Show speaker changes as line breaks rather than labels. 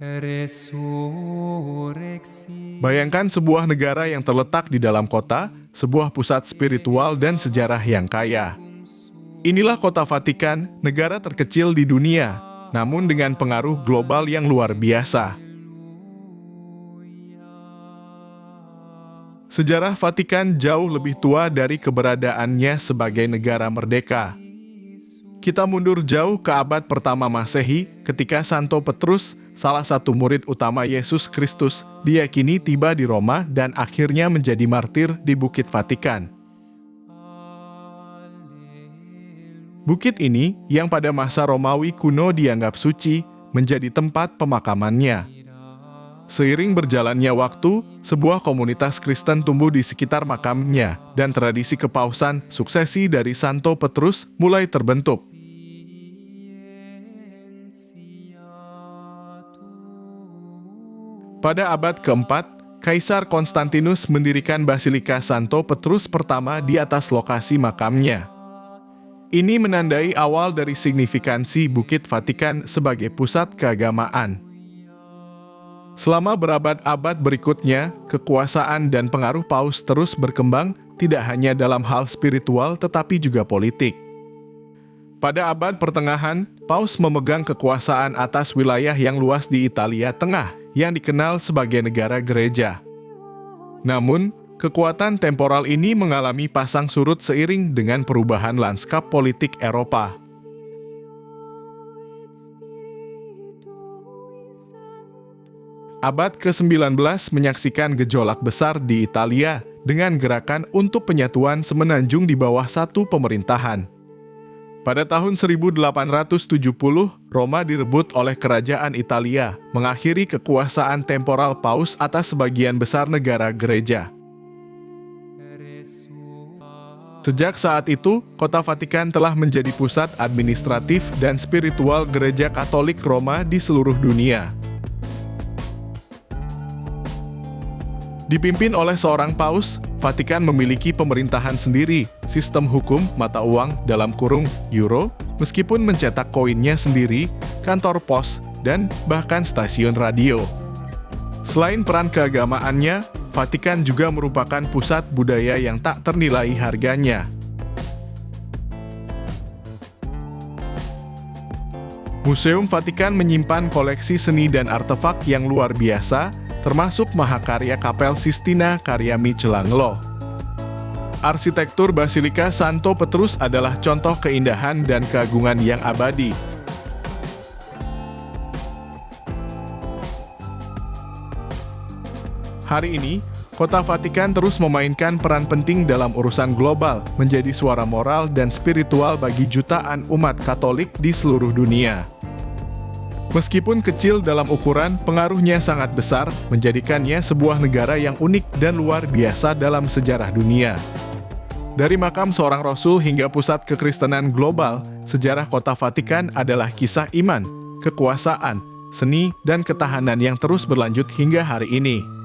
resurreksi.
Bayangkan sebuah negara yang terletak di dalam kota, sebuah pusat spiritual dan sejarah yang kaya. Inilah kota Vatikan, negara terkecil di dunia, namun dengan pengaruh global yang luar biasa. Sejarah Vatikan jauh lebih tua dari keberadaannya sebagai negara merdeka. Kita mundur jauh ke abad pertama Masehi, ketika Santo Petrus, salah satu murid utama Yesus Kristus, diyakini tiba di Roma dan akhirnya menjadi martir di Bukit Vatikan. Bukit ini, yang pada masa Romawi kuno dianggap suci, menjadi tempat pemakamannya. Seiring berjalannya waktu, sebuah komunitas Kristen tumbuh di sekitar makamnya, dan tradisi kepausan suksesi dari Santo Petrus mulai terbentuk. Pada abad keempat, Kaisar Konstantinus mendirikan Basilika Santo Petrus pertama di atas lokasi makamnya. Ini menandai awal dari signifikansi Bukit Vatikan sebagai pusat keagamaan. Selama berabad-abad berikutnya, kekuasaan dan pengaruh Paus terus berkembang, tidak hanya dalam hal spiritual tetapi juga politik. Pada abad pertengahan, Paus memegang kekuasaan atas wilayah yang luas di Italia Tengah, yang dikenal sebagai negara gereja. Namun, kekuatan temporal ini mengalami pasang surut seiring dengan perubahan lanskap politik Eropa. Abad ke-19 menyaksikan gejolak besar di Italia dengan gerakan untuk penyatuan semenanjung di bawah satu pemerintahan. Pada tahun 1870, Roma direbut oleh kerajaan Italia, mengakhiri kekuasaan temporal Paus atas sebagian besar negara gereja. Sejak saat itu, kota Vatikan telah menjadi pusat administratif dan spiritual Gereja Katolik Roma di seluruh dunia. Dipimpin oleh seorang paus, Vatikan memiliki pemerintahan sendiri, sistem hukum, mata uang dalam kurung euro, meskipun mencetak koinnya sendiri, kantor pos, dan bahkan stasiun radio. Selain peran keagamaannya, Vatikan juga merupakan pusat budaya yang tak ternilai harganya. Museum Vatikan menyimpan koleksi seni dan artefak yang luar biasa, termasuk mahakarya Kapel Sistina karya Michelangelo. Arsitektur Basilika Santo Petrus adalah contoh keindahan dan keagungan yang abadi. Hari ini, kota Vatikan terus memainkan peran penting dalam urusan global, menjadi suara moral dan spiritual bagi jutaan umat Katolik di seluruh dunia. Meskipun kecil dalam ukuran, pengaruhnya sangat besar, menjadikannya sebuah negara yang unik dan luar biasa dalam sejarah dunia. Dari makam seorang rasul hingga pusat kekristenan global, sejarah kota Vatikan adalah kisah iman, kekuasaan, seni, dan ketahanan yang terus berlanjut hingga hari ini.